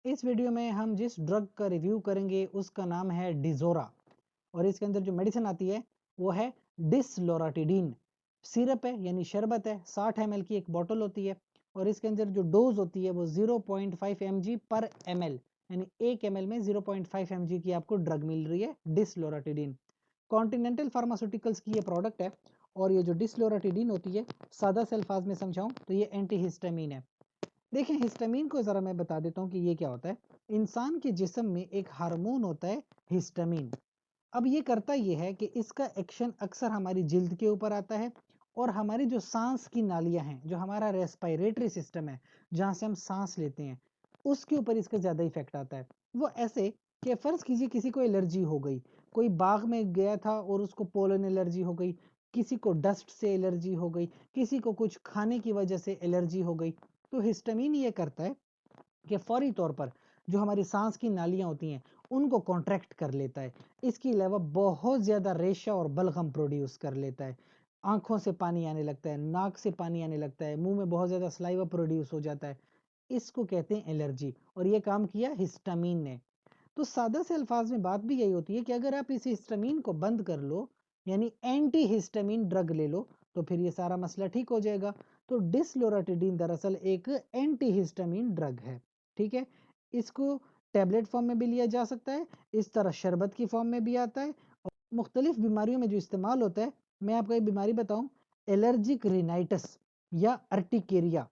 इस वीडियो में हम जिस ड्रग का रिव्यू करेंगे उसका नाम है डिजोरा और इसके अंदर जो मेडिसिन आती है वो है डिसलोराटिडीन। सिरप है यानी शरबत है, 60 ml की एक बॉटल होती है और इसके अंदर जो डोज होती है वो 0.5 mg पर ml यानी 1 ml में 0.5 mg की आपको ड्रग मिल रही है डिसलोराटिडीन। कॉन्टिनेंटल फार्मास्यूटिकल्स की ये प्रोडक्ट है और ये जो डिसलोराटिडीन होती है, सादा से अल्फाज में समझाऊं तो ये एंटीहिस्टामिन है। देखिए हिस्टामिन को ज़रा मैं बता देता हूँ कि ये क्या होता है। इंसान के जिस्म में एक हार्मोन होता है हिस्टामिन। अब ये करता ये है कि इसका एक्शन अक्सर हमारी जिल्द के ऊपर आता है और हमारी जो सांस की नालियां हैं, जो हमारा रेस्पिरेटरी सिस्टम है जहाँ से हम सांस लेते हैं, उसके ऊपर इसका ज़्यादा इफेक्ट आता है। वो ऐसे कि फ़र्ज़ कीजिए किसी को एलर्जी हो गई, कोई बाग में गया था और उसको पोलन एलर्जी हो गई, किसी को डस्ट से एलर्जी हो गई, किसी को कुछ खाने की वजह से एलर्जी हो गई। तो हिस्टामिन ये करता है कि फौरी तौर पर जो हमारी सांस की नालियां होती हैं उनको कॉन्ट्रैक्ट कर लेता है। इसके अलावा बहुत ज़्यादा रेशा और बलगम प्रोड्यूस कर लेता है। आंखों से पानी आने लगता है, नाक से पानी आने लगता है, मुंह में बहुत ज़्यादा सलाइवा प्रोड्यूस हो जाता है। इसको कहते हैं एलर्जी और ये काम किया हिस्टामिन ने। तो सादा से अल्फाज में बात भी यही होती है कि अगर आप इस हिस्टामिन को बंद कर लो यानी एंटी हिस्टामिन ड्रग ले लो तो फिर ये सारा मसला ठीक हो जाएगा। तो डिसलोराटिडीन दरअसल एक एंटी हिस्टामिन ड्रग है, ठीक है। इसको टैबलेट फॉर्म में भी लिया जा सकता है, इस तरह शरबत की फॉर्म में भी आता है और मुख्तलिफ बीमारियों में जो इस्तेमाल होता है। मैं आपको एक बीमारी बताऊं, एलर्जिक रिनाइटिस या अर्टिकेरिया।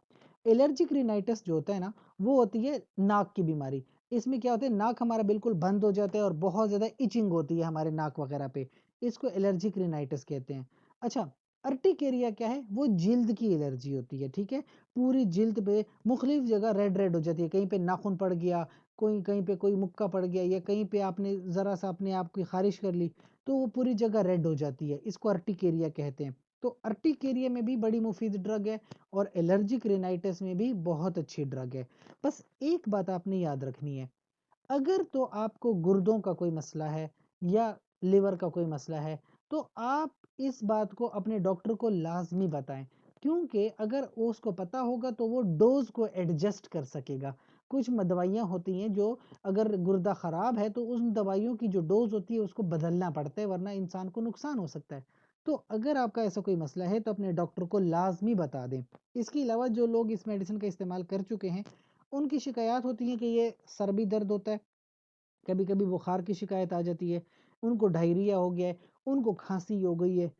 एलर्जिक रिनाइटिस जो होता है ना, वो होती है नाक की बीमारी। इसमें क्या होता है, नाक हमारा बिल्कुल बंद हो जाता है और बहुत ज़्यादा इचिंग होती है हमारे नाक वगैरह पे। इसको एलर्जिक रिनाइटिस कहते हैं। अच्छा, अर्टिकेरिया क्या है, वो जिल्द की एलर्जी होती है, ठीक है। पूरी जिल्द पे मुख्तलिफ जगह रेड रेड हो जाती है, कहीं पे नाखून पड़ गया, कोई कहीं पे कोई मुक्का पड़ गया या कहीं पे आपने ज़रा सा अपने आप की खारिश कर ली तो वो पूरी जगह रेड हो जाती है। इसको अर्टिकेरिया कहते हैं। तो अर्टिकेरिया में भी बड़ी मुफीद ड्रग है और एलर्जिक रिनाइटिस में भी बहुत अच्छी ड्रग है। बस एक बात आपने याद रखनी है, अगर तो आपको गुर्दों का कोई मसला है या लिवर का कोई मसला है तो आप इस बात को अपने डॉक्टर को लाजमी बताएं, क्योंकि अगर उसको पता होगा तो वो डोज को एडजस्ट कर सकेगा। कुछ दवाइयाँ होती हैं जो अगर गुर्दा ख़राब है तो उन दवाइयों की जो डोज होती है उसको बदलना पड़ता है, वरना इंसान को नुकसान हो सकता है। तो अगर आपका ऐसा कोई मसला है तो अपने डॉक्टर को लाजमी बता दें। इसके अलावा जो लोग इस मेडिसिन का इस्तेमाल कर चुके हैं उनकी शिकायत होती है कि ये सर भी दर्द होता है, कभी कभी बुखार की शिकायत आ जाती है, उनको डायरिया हो गया है, उनको खांसी हो गई है।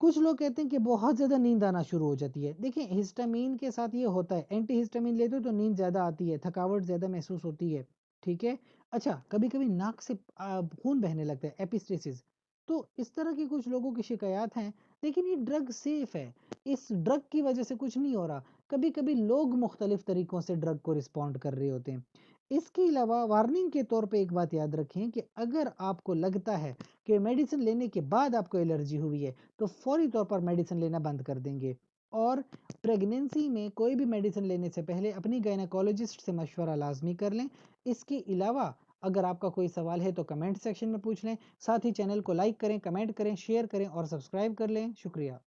कुछ लोग कहते हैं कि बहुत ज़्यादा नींद आना शुरू हो जाती है। देखिए हिस्टामिन के साथ ये होता है, एंटी हिस्टामिन लेते हो तो नींद ज़्यादा आती है, थकावट ज़्यादा महसूस होती है, ठीक है। अच्छा, कभी कभी नाक से खून बहने लगता है, एपिस्टेसिस। तो इस तरह की कुछ लोगों की शिकायत हैं, लेकिन ये ड्रग सेफ है, इस ड्रग की वजह से कुछ नहीं हो रहा। कभी कभी लोग मुख्तलिफ तरीकों से ड्रग को रिस्पॉन्ड कर रहे होते हैं। इसके अलावा वार्निंग के तौर पे एक बात याद रखें कि अगर आपको लगता है कि मेडिसिन लेने के बाद आपको एलर्जी हुई है तो फौरी तौर पर मेडिसिन लेना बंद कर देंगे। और प्रेगनेंसी में कोई भी मेडिसिन लेने से पहले अपनी गायनेकोलॉजिस्ट से मशवरा लाजमी कर लें। इसके अलावा अगर आपका कोई सवाल है तो कमेंट सेक्शन में पूछ लें। साथ ही चैनल को लाइक करें, कमेंट करें, शेयर करें और सब्सक्राइब कर लें। शुक्रिया।